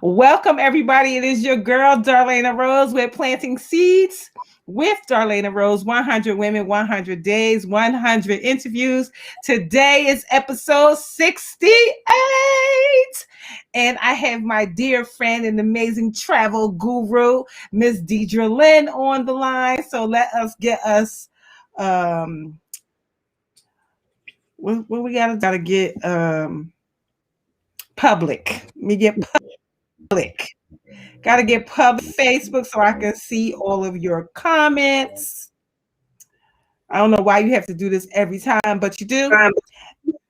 Welcome, everybody. It is your girl, Darlaina Rose, with Planting Seeds with Darlaina Rose. 100 Women, 100 Days, 100 Interviews. Today is episode 68. And I have my dear friend and amazing travel guru, Miss Deidre Lynn, on the line. So let us get us what we gotta get public. Let me get public. Gotta get public Facebook so I can see all of your comments. I don't know why you have to do this every time, but you do.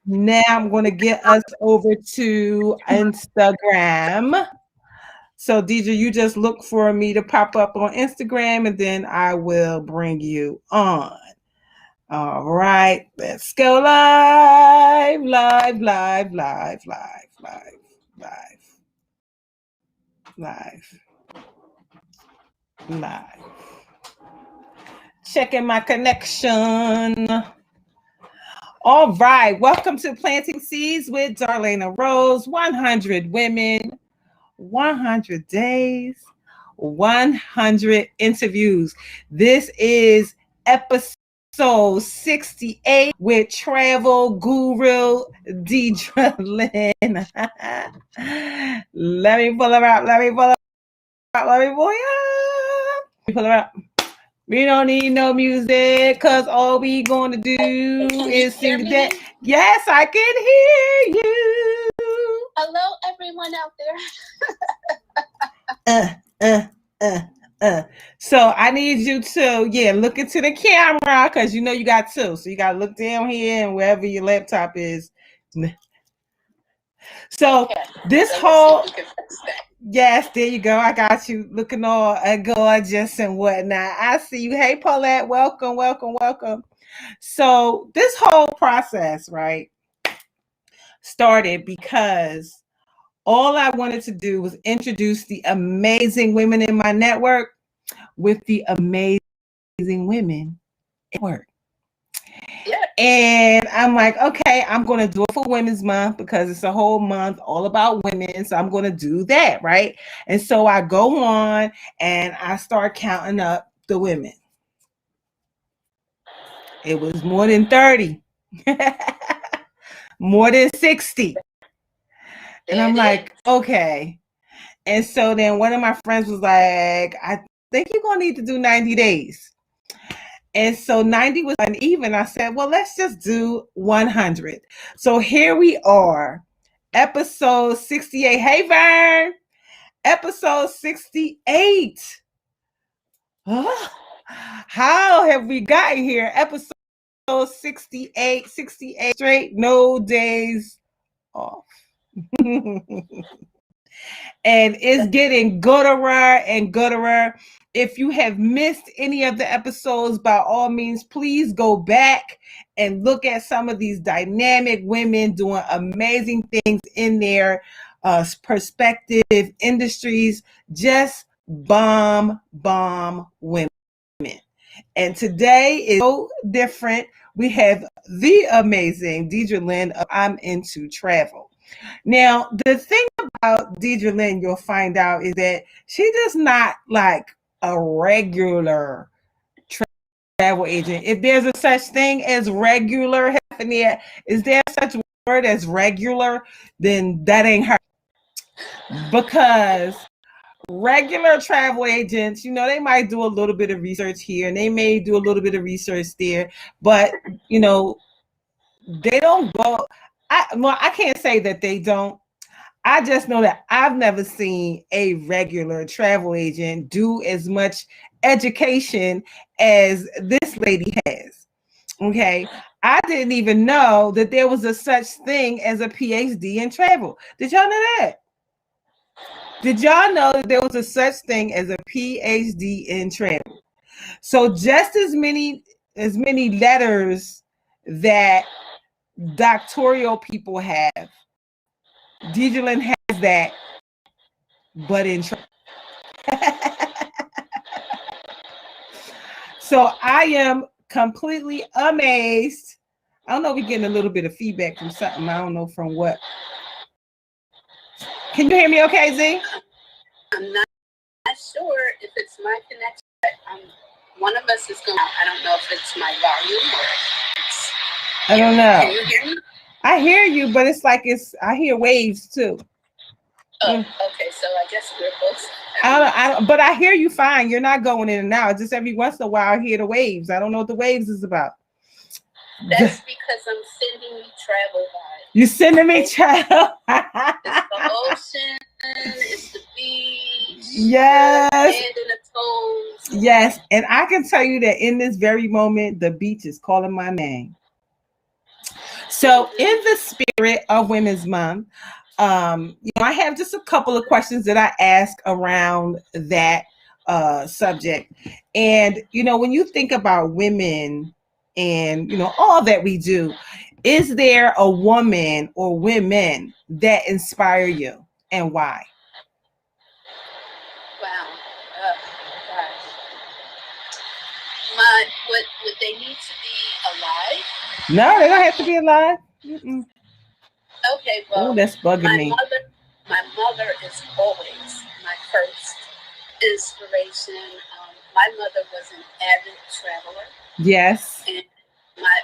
Now I'm gonna get us over to Instagram. So Deidre, you just look for me to pop up on Instagram and then I will bring you on. All right, let's go live. Checking my connection. All right, welcome to Planting Seeds with Darlaina Rose. 100 women, 100 days, 100 interviews. This is episode 68 with travel guru Deidre Lynn. Let me pull her out. Pull her out. We don't need no music because all we gonna do is sing that. Yes, I can hear you. Hello, everyone out there. So I need you to, look into the camera because you know you got two. So you got to look down here and wherever your laptop is. So this whole... Yes, there you go. I got you looking all gorgeous and whatnot. I see you. Hey, Paulette, welcome. So this whole process, right, started because all I wanted to do was introduce the amazing women in my network with the amazing women at work. Yeah. And I'm like, okay, I'm going to do it for Women's Month because it's a whole month all about women. So I'm going to do that, right? And so I go on and I start counting up the women. It was more than 30, more than 60. And I'm like, okay. And so then one of my friends was like, I think you're going to need to do 90 days. And so 90 was uneven. I said, well, let's just do 100. So here we are, episode 68. Hey, Vern, episode 68. Oh, how have we gotten here? Episode 68 straight, no days off. And it's getting gooder and gooder. If you have missed any of the episodes, by all means, please go back and look at some of these dynamic women doing amazing things in their perspective industries. Just bomb women. And today is so different. We have the amazing Deidre Lynn of I'm Into Travel. Now, the thing about Deidre Lynn, you'll find out, is that she does not like a regular travel agent. If there's a such thing as regular, is there such word as regular? Then that ain't her. Because regular travel agents, they might do a little bit of research here and they may do a little bit of research there, but they don't go. I can't say that they don't. I just know that I've never seen a regular travel agent do as much education as this lady has. Okay. I didn't even know that there was a such thing as a PhD in travel. Did y'all know that? Did y'all know that there was a such thing as a PhD in travel? So just as many letters that doctoral people have, Deidre Lynn has that, but in travel. So I am completely amazed. I don't know, we're getting a little bit of feedback from something. I don't know from what. Can you hear me okay, Z? I'm not sure if it's my connection, but one of us is going out. I don't know if it's my volume or it's. I don't know. Can you hear me? I hear you, but it's like I hear waves too. Oh, okay. So I guess we're both. But I hear you fine. You're not going in and out. Just every once in a while, I hear the waves. I don't know what the waves is about. That's because I'm sending you travel vibes. You sending me travel? It's the ocean. It's the beach. Yes. The sand in the toes. Yes, and I can tell you that in this very moment, the beach is calling my name. So, in the spirit of Women's Month, I have just a couple of questions that I ask around that subject. And when you think about women and all that we do, is there a woman or women that inspire you, and why? Wow. Gosh. Would they need to be alive? No, they don't have to be alive. Mm-mm. Okay, well, that's bugging me. My mother is always my first inspiration. My mother was an avid traveler. Yes. And my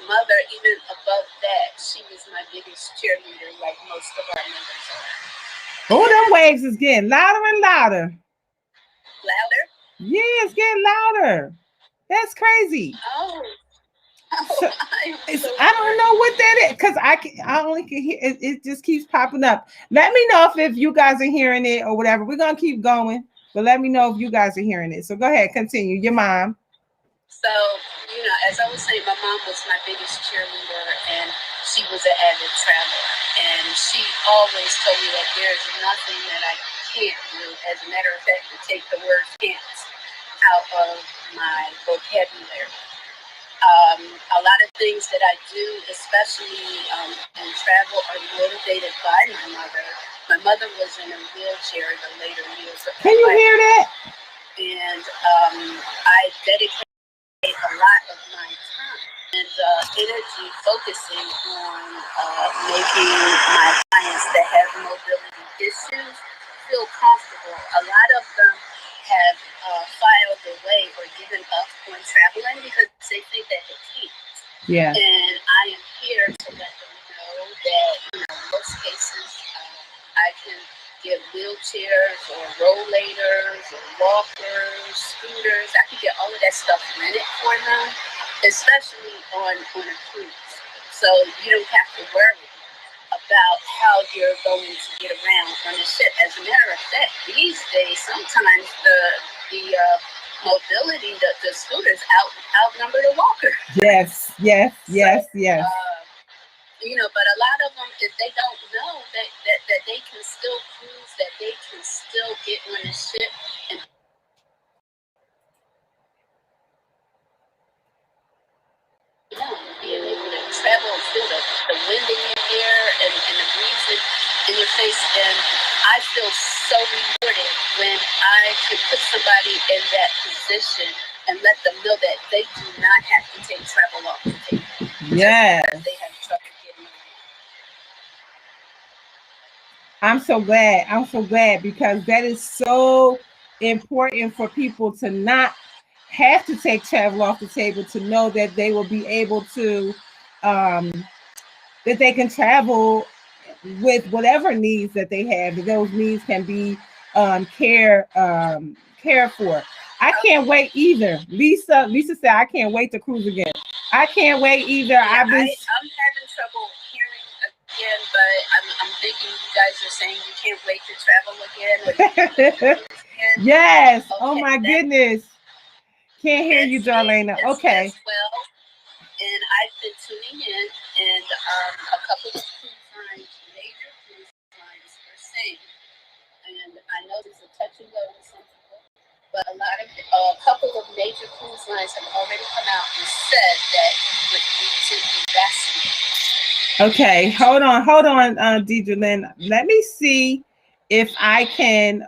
mother, even above that, she was my biggest cheerleader, like most of our mothers are. Oh, them waves is getting louder and louder. Louder? Yeah, it's getting louder. That's crazy. Oh. So, I don't know what that is because I only can hear it. It just keeps popping up. Let me know if you guys are hearing it or whatever. We're gonna keep going, but let me know if you guys are hearing it. So go ahead, continue. Your mom. So, as I was saying, my mom was my biggest cheerleader, and she was an avid traveler. And she always told me that there's nothing that I can't do. As a matter of fact, to take the word can't out of my vocabulary. A lot of things that I do, especially in travel, are motivated by my mother. My mother was in a wheelchair in the later years of Can you hear that? And I dedicate a lot of my time and energy focusing on making my clients that have mobility issues feel comfortable. A lot of them have filed away or given up on traveling because they think that they can't. Yeah. And I am here to let them know that in most cases I can get wheelchairs or rollators or walkers, scooters. I can get all of that stuff rented for them, especially on a cruise. So you don't have to worry about how you're going to get around on the ship. As a matter of fact, these days, sometimes the mobility, the scooters outnumber the walker. Yes. But a lot of them, if they don't know that they can still cruise, that they can still get on the ship and being able to travel and feel the wind in your hair and the breeze in your face. And I feel so rewarded when I can put somebody in that position and let them know that they do not have to take travel off the table. Yes. They have trouble getting around. I'm so glad because that is so important for people to not have to take travel off the table, to know that they will be able to that they can travel with whatever needs that they have. Those needs can be cared for. I can't wait either. Lisa said I can't wait to cruise again. I can't wait either. Yeah, I'm having trouble hearing again, but I'm thinking you guys are saying you can't wait to travel again. Yes. Okay, oh my goodness. Can't hear you, Darlaina. Okay. Well, and I've been tuning in, and a couple of cruise lines, major cruise lines, are saying, and I know this is a touch and go with some people, but a couple of major cruise lines have already come out and said that you would need to be vaccinated. Okay, hold on, Deidre Lynn. Let me see if I can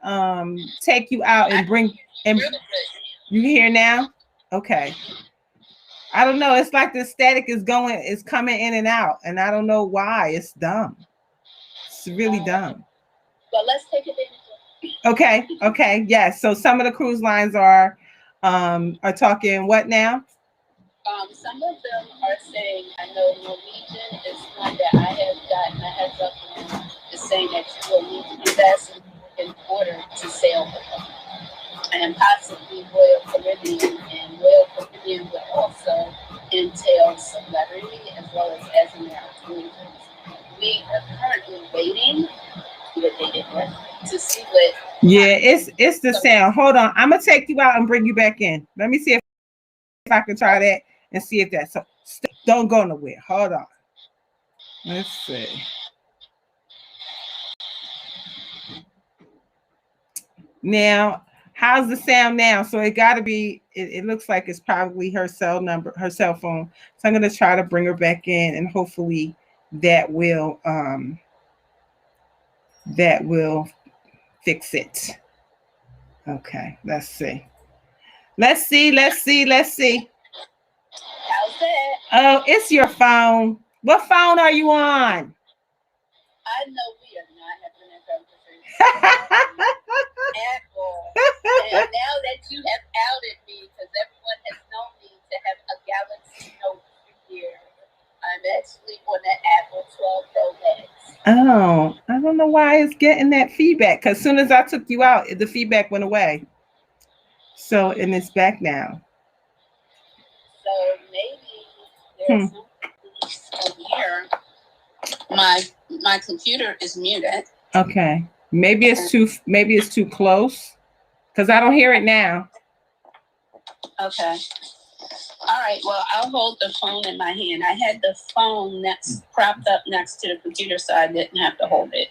take you out and bring and you hear now? Okay. I don't know. It's like the static is coming in and out, and I don't know why. It's dumb. It's really dumb. But let's take advantage of it. Okay. Okay. Yes. So some of the cruise lines are talking what now? Some of them are saying, I know Norwegian is one that I have gotten a heads up on, is saying that you will need to invest in order to sail with them. And possibly Royal Caribbean, and Royal Caribbean would also entail celebrity as well as American. We are currently waiting to see what. Yeah, it's the sound. Hold on. I'm gonna take you out and bring you back in. Let me see if I can try that and see if that's so. Don't go nowhere. Hold on. Let's see. Now, how's the sound now? So it got to be. It looks like it's probably her cell phone. So I'm gonna try to bring her back in, and hopefully that will fix it. Okay, let's see. Let's see. How's that? Oh, it's your phone. What phone are you on? I know we are not having a conversation. Apple. And now that you have outed me, because everyone has known me to have a Galaxy Note for years, I'm actually on the Apple 12 Pro Max. Oh, I don't know why it's getting that feedback. Because as soon as I took you out, the feedback went away. So, and it's back now. So maybe there's something here. My computer is muted. Okay. Maybe it's too close. Because I don't hear it now. Okay. All right. Well, I'll hold the phone in my hand. I had the phone propped up next to the computer, so I didn't have to hold it.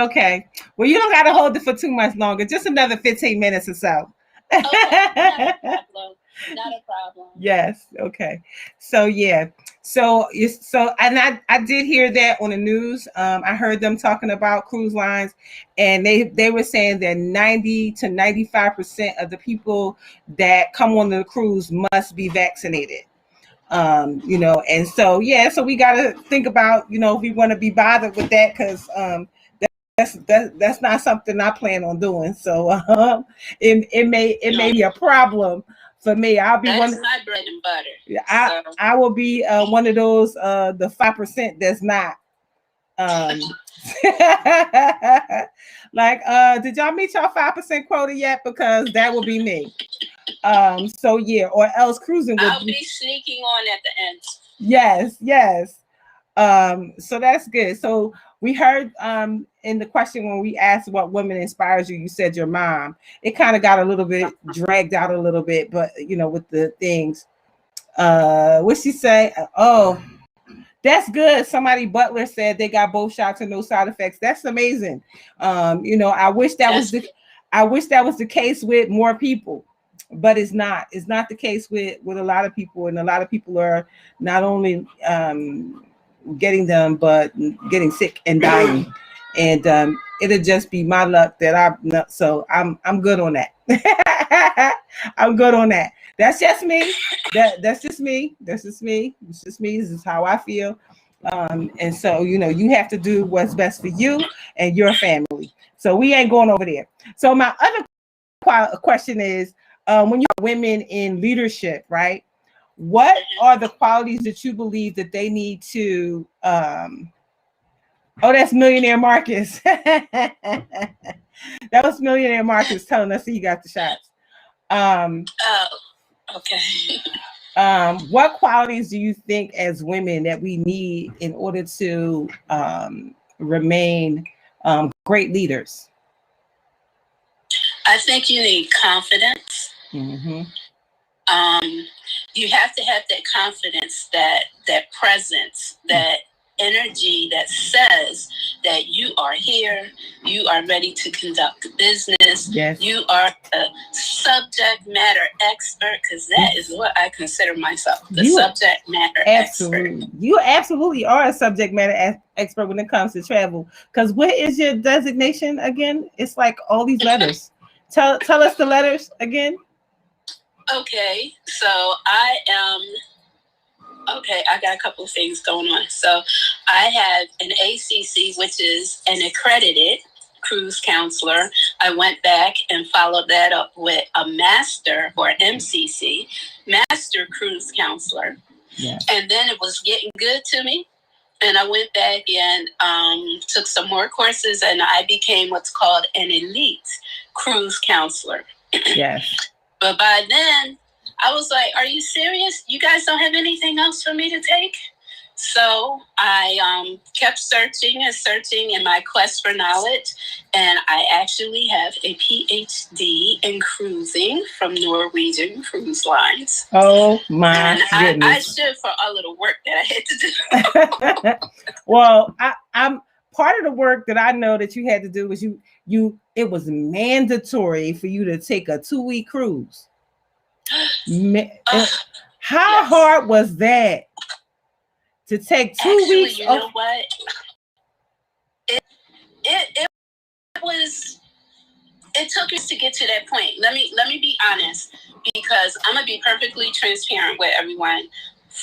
Okay. Well, you don't got to hold it for too much longer. Just another 15 minutes or so. Okay. Not a problem. Not a problem. Yes. Okay. So yeah. So and I did hear that on the news. I heard them talking about cruise lines, and they were saying that 90 to 95% of the people that come on the cruise must be vaccinated. And so yeah, so we got to think about if we want to be bothered with that, because that's not something I plan on doing. So it may be a problem for me. I'll be that's my bread and butter. I will be one of those the 5% that's not. Like did y'all meet y'all 5% quota yet? Because that will be me. So yeah, or else cruising I'll be sneaking on at the end. Yes. So that's good. So we heard in the question when we asked what woman inspires you, you said your mom. It kind of got a little bit dragged out a little bit, but with the things. What she say? Oh, that's good. Somebody Butler said they got both shots and no side effects. That's amazing. I wish that was the case with more people, but it's not. It's not the case with a lot of people, and a lot of people are not only getting them, but getting sick and dying. And it'll just be my luck that I'm not. So I'm good on that. I'm good on that. That's just me. That's just me. That's just me. It's just me. This is how I feel. And so you have to do what's best for you and your family. So we ain't going over there. So my other question is, when you're women in leadership, right? What are the qualities that you believe that they need to that's Millionaire Marcus. That was Millionaire Marcus telling us he got the shots. Okay. What qualities do you think as women that we need in order to remain great leaders? I think you need confidence. Mm-hmm. You have to have that confidence, that presence, that energy that says that you are here, you are ready to conduct business. Yes. You are a subject matter expert, because that is what I consider myself, subject matter expert. You absolutely are a subject matter expert when it comes to travel. Because what is your designation again? It's like all these letters. Tell us the letters again. Okay, so I got a couple of things going on. So I have an ACC, which is an accredited cruise counselor. I went back and followed that up with a master, or MCC, master cruise counselor. Yes. And then it was getting good to me. And I went back and took some more courses, and I became what's called an elite cruise counselor. Yes. But by then, I was like, are you serious? You guys don't have anything else for me to take? So I kept searching and searching in my quest for knowledge, and I actually have a PhD in cruising from Norwegian Cruise Lines. Oh my and I goodness! stood for all of the work that I had to do. Well, I'm part of the work that I know that you had to do was you. It was mandatory for you to take a 2-week cruise. How hard was that? To take 2 weeks? You know what? It was. It took us to get to that point. Let me be honest, because I'm gonna be perfectly transparent with everyone.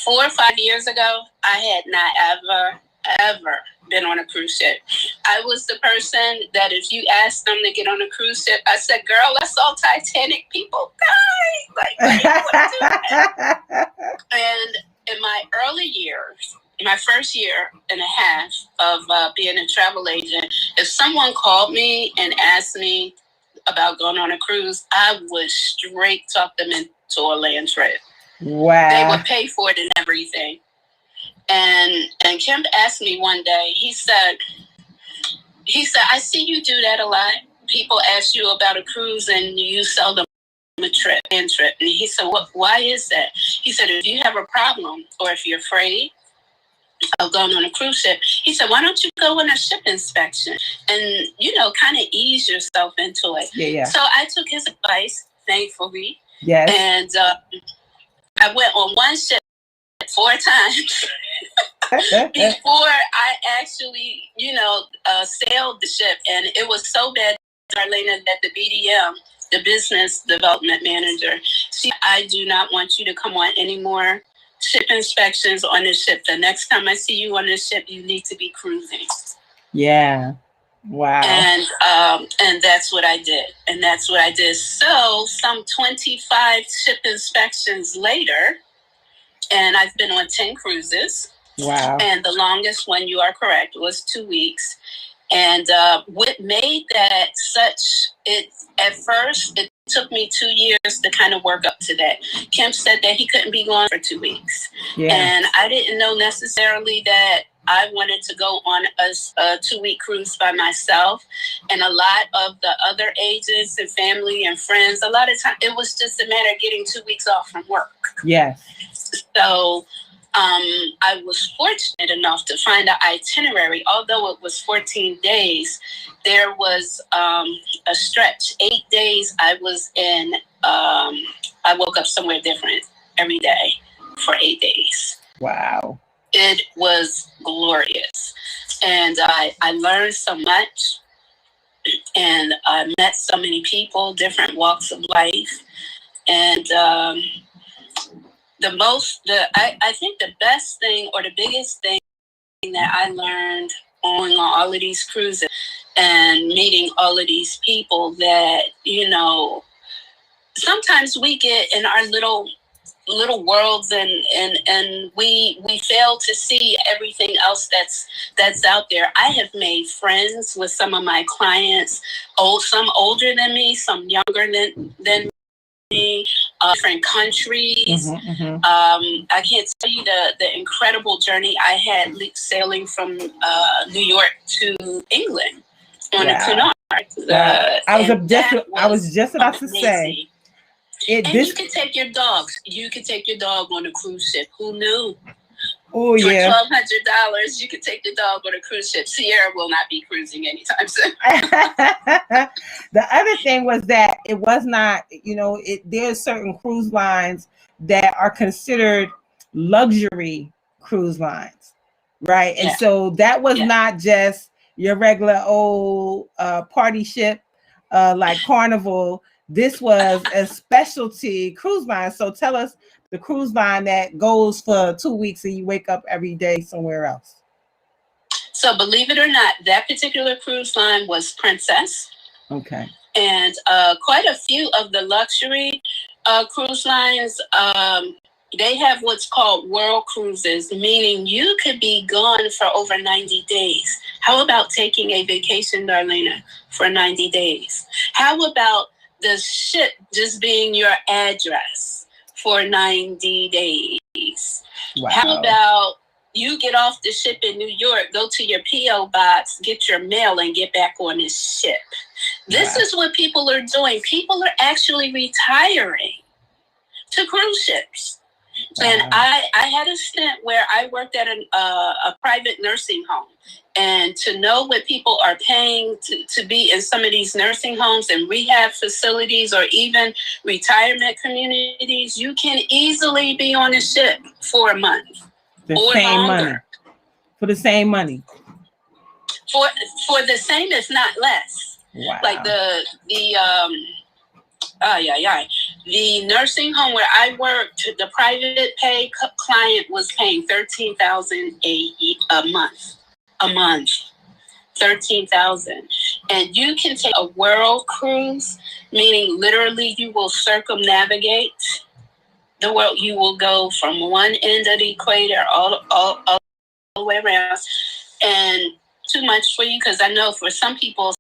4 or 5 years ago, I had not ever been on a cruise ship. I was the person that if you asked them to get on a cruise ship, I said, "Girl, let's all Titanic people die." Like you want to do that? And in my early years, in my first year and a half of being a travel agent, if someone called me and asked me about going on a cruise, I would straight talk them into a land trip. Wow. They would pay for it and everything. And Kim asked me one day, he said, I see you do that a lot. People ask you about a cruise and you sell them a trip. And he said, why is that? He said, if you have a problem or if you're afraid of going on a cruise ship, he said, why don't you go on a ship inspection and, kind of ease yourself into it. Yeah. So I took his advice, thankfully. Yes. And I went on one ship 4 times before I actually, sailed the ship. And it was so bad, Darlaina, that the BDM, the business development manager, I do not want you to come on any more ship inspections on the ship. The next time I see you on the ship, you need to be cruising. Yeah. Wow. And that's what I did. So some 25 ship inspections later, and I've been on 10 cruises. Wow. And the longest one, you are correct, was 2 weeks. And what made that at first, it took me 2 years to kind of work up to that. Kim said that he couldn't be gone for 2 weeks. Yeah. And I didn't know necessarily that I wanted to go on a 2-week cruise by myself. And a lot of the other agents and family and friends, a lot of times it was just a matter of getting 2 weeks off from work. Yes. So I was fortunate enough to find an itinerary. Although it was 14 days, there was a stretch. 8 days I was in, I woke up somewhere different every day for 8 days. Wow. It was glorious. And I learned so much. And I met so many people, different walks of life. And I think the best thing or the biggest thing that I learned on all of these cruises and meeting all of these people that, sometimes we get in our little worlds and we fail to see everything else that's out there. I have made friends with some of my clients, some older than me, some younger than me, different countries. Mm-hmm. I can't tell you the incredible journey I had sailing from New York to England on a Cunard. I was just about to say. You can take your dogs. You can take your dog on a cruise ship. Who knew? Oh yeah. For $1,200, you can take the dog on a cruise ship. Sierra will not be cruising anytime soon. The other thing was that it was not, there's certain cruise lines that are considered luxury cruise lines, right? And so that was not just your regular old party ship like Carnival. This was a specialty cruise line. So tell us the cruise line that goes for 2 weeks and you wake up every day somewhere else. So believe it or not, that particular cruise line was Princess. Okay. And quite a few of the luxury cruise lines, they have what's called world cruises, meaning you could be gone for over 90 days. How about taking a vacation, Darlaina, for 90 days? How about the ship just being your address for 90 days? Wow. How about you get off the ship in New York, go to your P.O. box, get your mail, and get back on this ship? This is what people are doing. People are actually retiring to cruise ships. Wow. And I had a stint where I worked at a private nursing home. And to know what people are paying to be in some of these nursing homes and rehab facilities or even retirement communities, you can easily be on a ship for a month or longer. For the same money. For the same, if not less. Wow. Like the nursing home where I worked, the private pay client was paying $13,000 a month. 13,000. And you can take a world cruise, meaning literally you will circumnavigate the world. You will go from one end of the equator all the way around. And too much for you, because I know for some people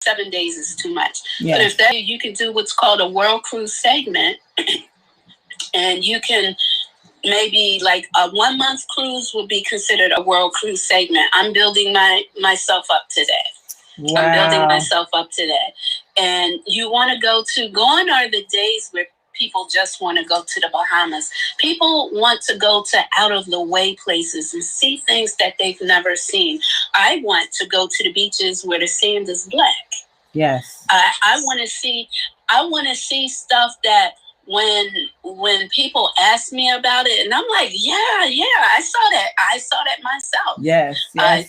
7 days is too much. Yes. But if that, you can do what's called a world cruise segment, and you can maybe like a 1 month cruise would be considered a world cruise segment. I'm building myself up to that. Wow. I'm building myself up to that. And you want to gone are the days where people just want to go to the Bahamas. People want to go to out of the way places and see things that they've never seen. I want to go to the beaches where the sand is black. Yes. I want to see stuff that when people ask me about it, and I'm like, yeah, I saw that myself. Yes. I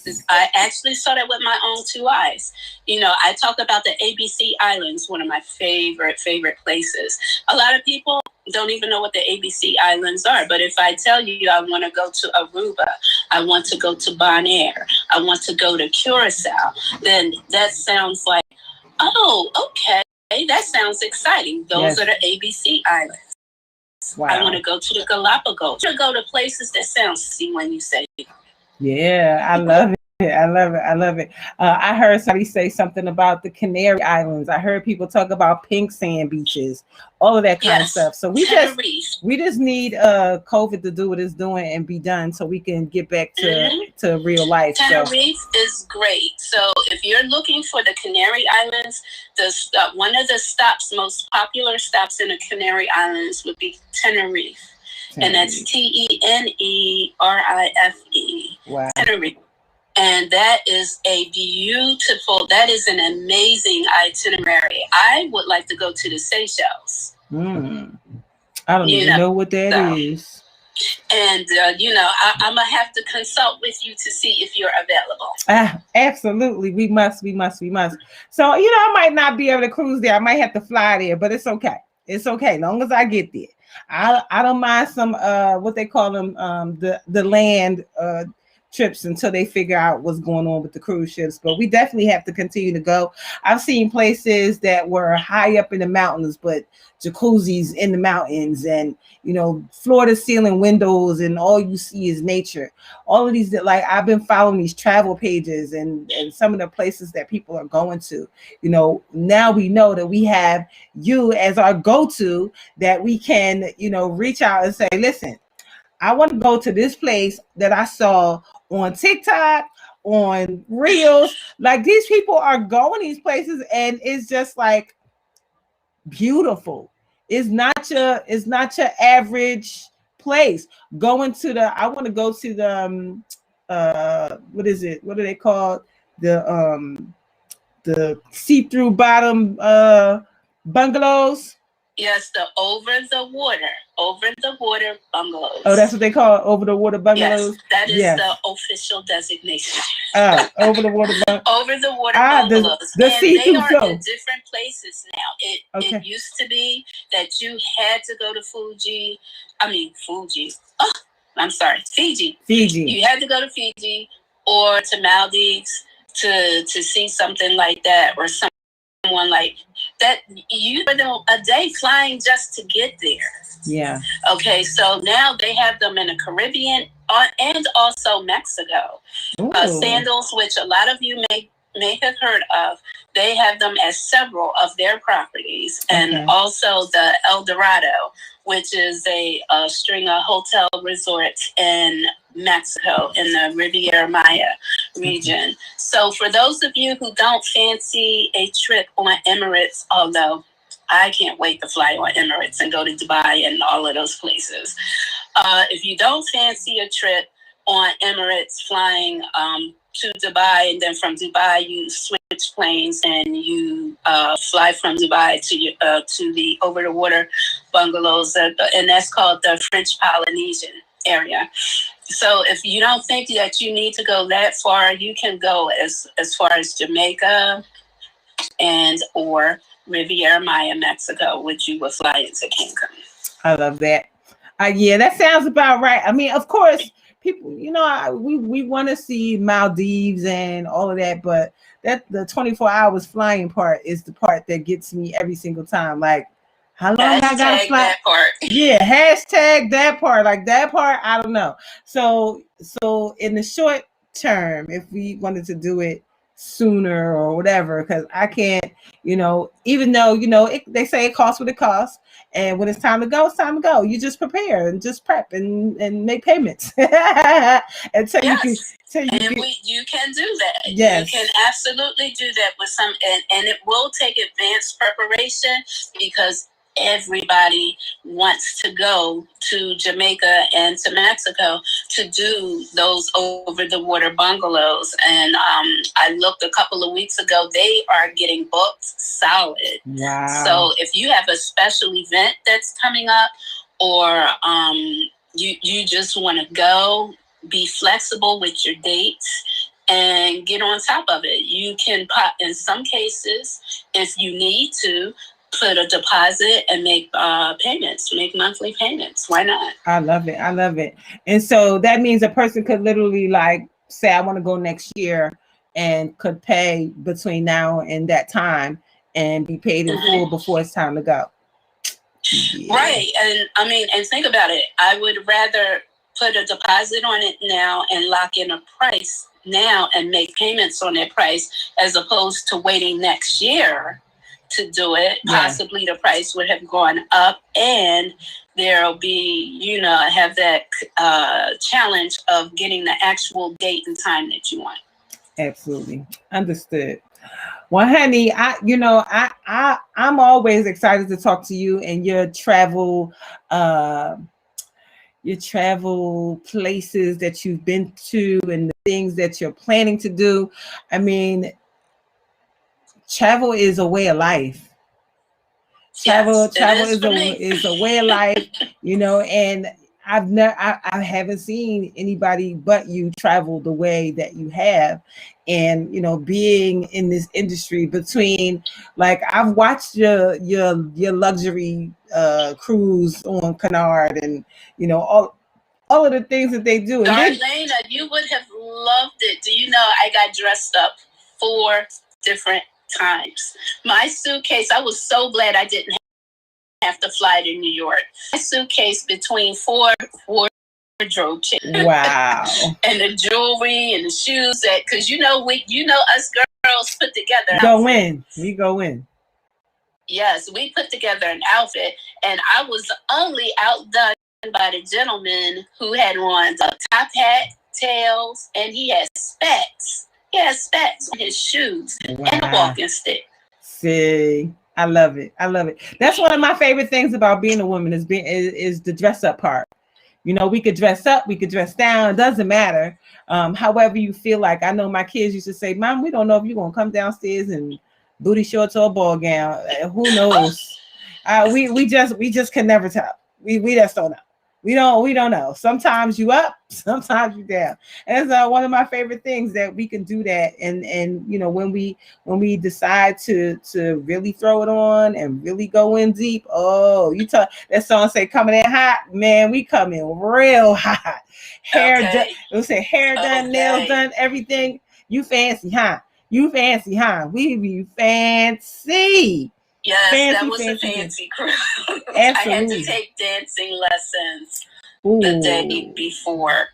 actually saw that with my own 2 eyes. You know, I talk about the ABC Islands, one of my favorite places. A lot of people don't even know what the ABC Islands are, but if I tell you I want to go to Aruba, I want to go to Bonaire, I want to go to Curacao, then that sounds like, oh, okay. That sounds exciting. Those are the ABC Islands. Wow. I want to go to the Galapagos. I want to go to places that sound see when you say it. Yeah, I love it. I love it. I heard somebody say something about the Canary Islands. I heard people talk about pink sand beaches, all of that kind of stuff. So we just need COVID to do what it's doing and be done, so we can get back to real life. Tenerife is great. So if you're looking for the Canary Islands, one of the most popular stops in the Canary Islands would be Tenerife. And that's Tenerife. Wow. Tenerife. And that is that is an amazing itinerary. I would like to go to the Seychelles. I don't even know what that is. And, I'm going to have to consult with you to see if you're available. Absolutely. We must. So, I might not be able to cruise there. I might have to fly there, but it's okay. It's okay. As long as I get there. I don't mind some, what they call them, the land trips until they figure out what's going on with the cruise ships. But we definitely have to continue to go. I've seen places that were high up in the mountains, but jacuzzis in the mountains, and floor to ceiling windows, and all you see is nature. All of these, like, I've been following these travel pages and some of the places that people are going to. Now we know that we have you as our go-to, that we can reach out and say, listen, I want to go to this place that I saw on TikTok, on Reels. Like, these people are going these places, and it's just like beautiful. It's not your average place. I want to go to the what is it? What are they called? The see-through bottom bungalows. Yes, the over the water bungalows. Oh, that's what they call over the water bungalows. Yes, that is the official designation. Over the water bungalows. Over the water bungalows. The see-through and they are in different places now. It used to be that you had to go to Fiji. Oh, I'm sorry, Fiji. Fiji. You had to go to Fiji, or to Maldives to see something like that, or someone like that, you spend a day flying just to get there. Yeah. Okay, so now they have them in the Caribbean and also Mexico. Sandals, which a lot of you may have heard of, they have them as several of their properties, and also the El Dorado, which is a string of hotel resorts in Mexico in the Riviera Maya region. So for those of you who don't fancy a trip on Emirates, although I can't wait to fly on Emirates and go to Dubai and all of those places. If you don't fancy a trip on Emirates flying to Dubai, and then from Dubai you switch planes and you fly from Dubai to the over the water bungalows, and that's called the French Polynesian area. So if you don't think that you need to go that far, you can go as far as Jamaica and or Riviera Maya, Mexico, which you would fly into Cancun. I love that. Yeah, that sounds about right. I mean, of course, people, we want to see Maldives and all of that, but that the 24 hours flying part is the part that gets me every single time. Like, how long I gotta fly? That part. Yeah, hashtag that part. Like that part, I don't know. So in the short term, if we wanted to do it sooner or whatever, because I can't, even though they say it costs what it costs, and when it's time to go, it's time to go. You just prepare and just prep and make payments until you can. You can do that. Yes, you can absolutely do that with some, and it will take advanced preparation, because everybody wants to go to Jamaica and to Mexico to do those over the water bungalows. And I looked a couple of weeks ago, they are getting booked solid. Wow. So if you have a special event that's coming up, or you just want to go, be flexible with your dates and get on top of it. You can pop, in some cases, if you need to, put a deposit and make payments, make monthly payments. Why not? I love it. And so that means a person could literally, like, say, I want to go next year, and could pay between now and that time and be paid in full before it's time to go. Yeah. Right. And I mean, and think about it. I would rather put a deposit on it now and lock in a price now and make payments on that price, as opposed to waiting next year to do it. Yeah. Possibly the price would have gone up, and there'll be, have that challenge of getting the actual date and time that you want. Absolutely. Understood. Well, honey, I'm always excited to talk to you and your travel places that you've been to and the things that you're planning to do. I mean, travel is a way of life. Travel is a way of life, and I haven't seen anybody but you travel the way that you have. And being in this industry, between, like, I've watched your luxury cruise on Canard, and all of the things that they do. And Darlaina, you would have loved it. Do you know I got dressed up 4 different times? My suitcase, I was so glad I didn't have to fly to New York. My suitcase between 4 wardrobe chairs. Wow. And the jewelry and the shoes, that, because us girls put together. We go in. Yes, we put together an outfit, and I was only outdone by the gentleman who had on the top hat, tails, and he had specs. He had specs on his shoes. Wow. And a walking stick. See, I love it. That's one of my favorite things about being a woman, is the dress up part. We could dress up, we could dress down. It doesn't matter. However you feel like. I know my kids used to say, "Mom, we don't know if you're gonna come downstairs in booty shorts or a ball gown. Who knows?" We just can never tell. We just don't know. We don't know. Sometimes you up, sometimes you down. And it's one of my favorite things that we can do that. And when we decide to really throw it on and really go in deep. Oh, you talk that song say coming in hot, man. We come in real hot. Hair done. It will say hair done, nails done, everything. You fancy, huh? You fancy, huh? We be fancy. Yes, fancy, that was fancy, a fancy cruise. I had to take dancing lessons the day before.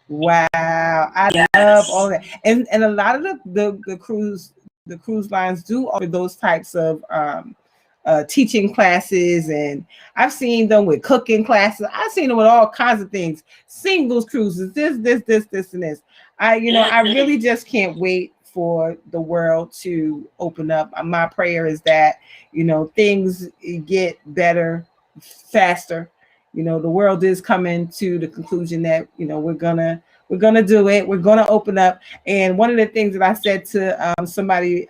Wow, I love all that, and a lot of the cruise lines do offer those types of teaching classes, and I've seen them with cooking classes. I've seen them with all kinds of things. Singles cruises, this, and this. I really just can't wait for the world to open up. My prayer is that things get better faster. The world is coming to the conclusion that we're gonna do it. We're gonna open up. And one of the things that I said to somebody,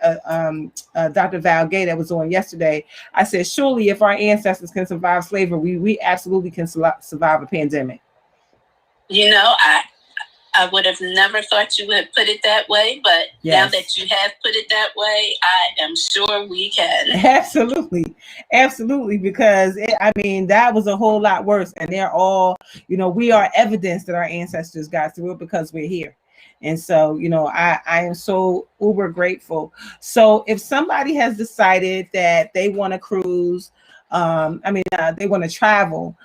Dr. Val Gay, that was on yesterday, I said, surely if our ancestors can survive slavery, we absolutely can survive a pandemic. I would have never thought you would put it that way, but now that you have put it that way, I am sure we can. Absolutely, because that was a whole lot worse, and they're all, we are evidence that our ancestors got through it because we're here. And so, I am so uber grateful. So if somebody has decided that they want to cruise, they want to travel,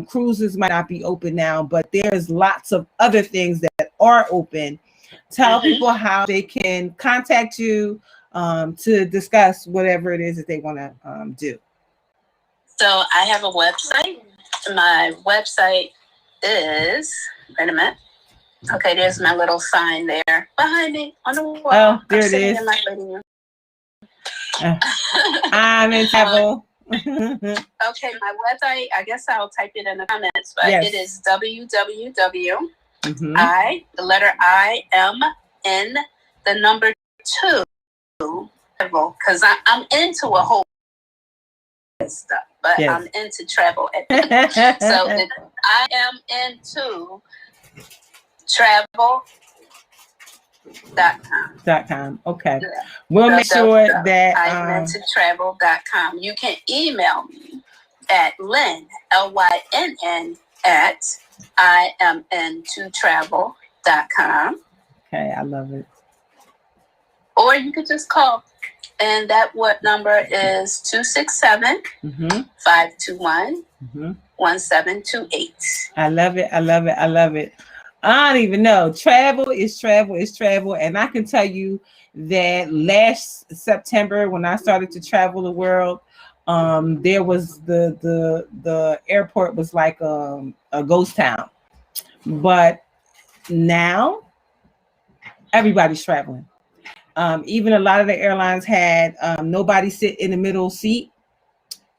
cruises might not be open now, but there's lots of other things that are open. Tell people how they can contact you to discuss whatever it is that they want to do. So I have a website. My website is, wait a minute. Okay, there's my little sign there behind me on the wall. Oh, there it is. In my living room. I'm in travel. Okay, my website, I guess I'll type it in the comments, but it is www. The letter IMN, the number 2, because I'm into a whole stuff, but I'm into travel. So it's I am into travel.com. Okay. We'll make sure that I'm into travel.com. You can email me at Lynn, LYNN, at imn2travel.com. Okay, I love it. Or you could just call. And that number is 267-521-1728. I love it. I don't even know. Travel is travel. And I can tell you that last September, when I started to travel the world, there was the airport was like a ghost town. But now everybody's traveling. Even a lot of the airlines had nobody sit in the middle seat.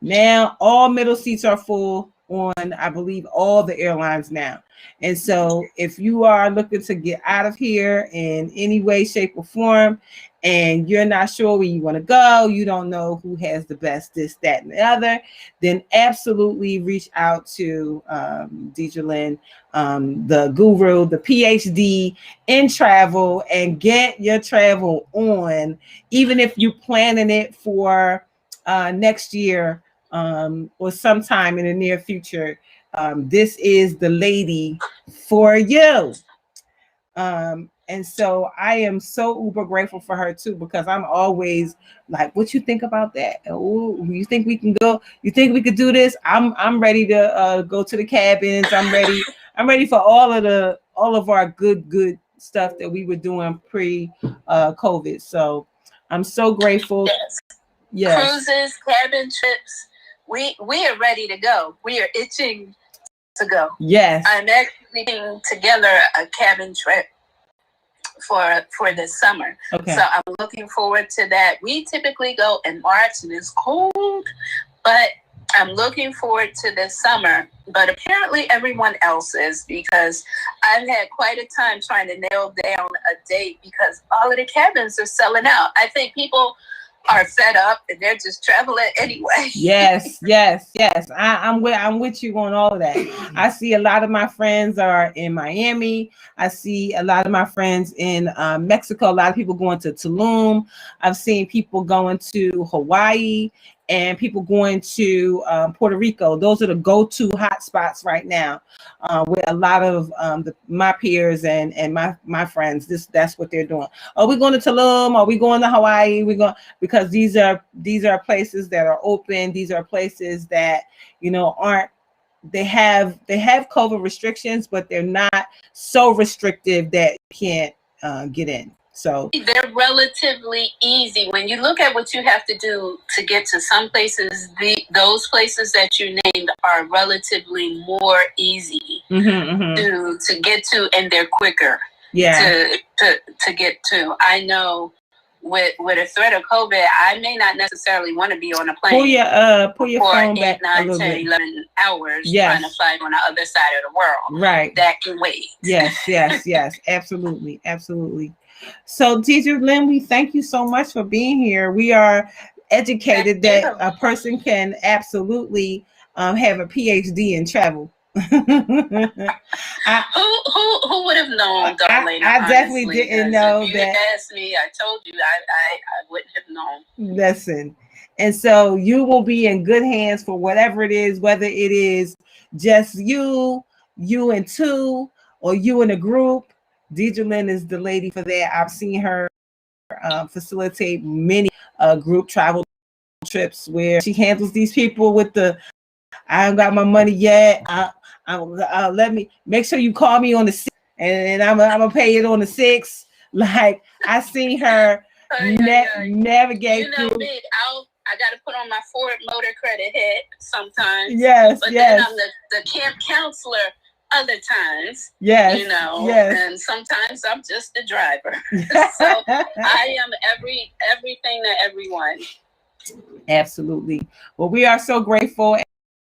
Now all middle seats are full on, I believe, all the airlines now. And so if you are looking to get out of here in any way, shape, or form, and you're not sure where you want to go, you don't know who has the best this, that, and the other, then absolutely reach out to Deidre Lynn, the guru, the PhD in travel, and get your travel on, even if you're planning it for next year or sometime in the near future. This is the lady for you. And so I am so uber grateful for her too, because I'm always like, what you think about that? Oh, you think we can go? You think we could do this? I'm ready to go to the cabins. I'm ready for all of our good stuff that we were doing pre COVID. So I'm so grateful. Yes. Cruises, cabin trips. We are ready to go. We are itching to go. Yes. I'm actually putting together a cabin trip for this summer. Okay. So I'm looking forward to that. We typically go in March and it's cold, but I'm looking forward to this summer. But apparently everyone else is, because I've had quite a time trying to nail down a date because all of the cabins are selling out. I think people are fed up and they're just traveling anyway. Yes. I'm with you on all of that. I see a lot of my friends are in Miami. I see a lot of my friends in Mexico. A lot of people going to Tulum. I've seen people going to Hawaii and people going to Puerto Rico. Those are the go-to hot spots right now, with a lot of my peers and my friends. That's what they're doing. Are we going to Tulum? Are we going to Hawaii? We going because these are places that are open. These are places that aren't. They have COVID restrictions, but they're not so restrictive that you can't get in. So they're relatively easy. When you look at what you have to do to get to some places, those places that you named are relatively more easy to get to, and they're quicker to get to. I know with a threat of COVID, I may not necessarily want to be on a plane pull your for phone 8, back 9, a little 10, bit. 11 hours trying to fly on the other side of the world. Right. That can wait. Yes. Absolutely. So, Deidre Lynn, we thank you so much for being here. We are educated that a person can absolutely have a PhD in travel. Who would have known, Darlaina? I definitely didn't know if that. You asked me, I told you I wouldn't have known. Listen, and so you will be in good hands for whatever it is, whether it is just you and two, or you in a group. Deidre Lynn is the lady for that. I've seen her facilitate many group travel trips where she handles these people with the, I haven't got my money yet. Let me make sure you call me on the 6th, and I'm gonna pay it on the 6th. Like I seen her navigate through. Me, I got to put on my Ford Motor Credit head sometimes. Yes, but then I'm the camp counselor other times. Yes, and sometimes I'm just the driver. So I am everything to everyone. Absolutely. Well, we are so grateful,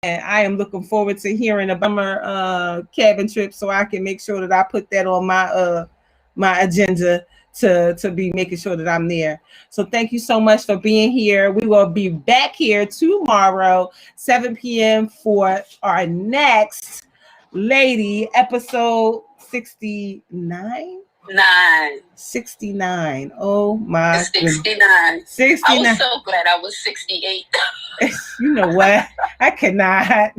and I am looking forward to hearing about my cabin trip, so I can make sure that I put that on my agenda to be making sure that I'm there. So thank you so much for being here. We will be back here tomorrow, 7 p.m. for our next lady, episode 69. 69. Oh my 69. 69. I was so glad I was 68. You know what? I cannot. I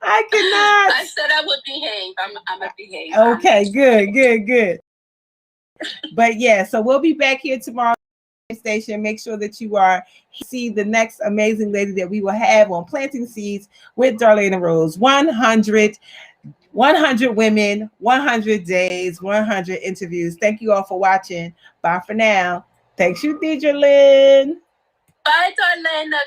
cannot. I said I would behave. I'm a behave. Okay, good. But yeah, so we'll be back here tomorrow station. Make sure that you are see the next amazing lady that we will have on Planting Seeds with Darlaina Rose. 100 women, 100 days, 100 interviews. Thank you all for watching. Bye for now. Thanks you, Deidre Lynn. Bye, Darlaina.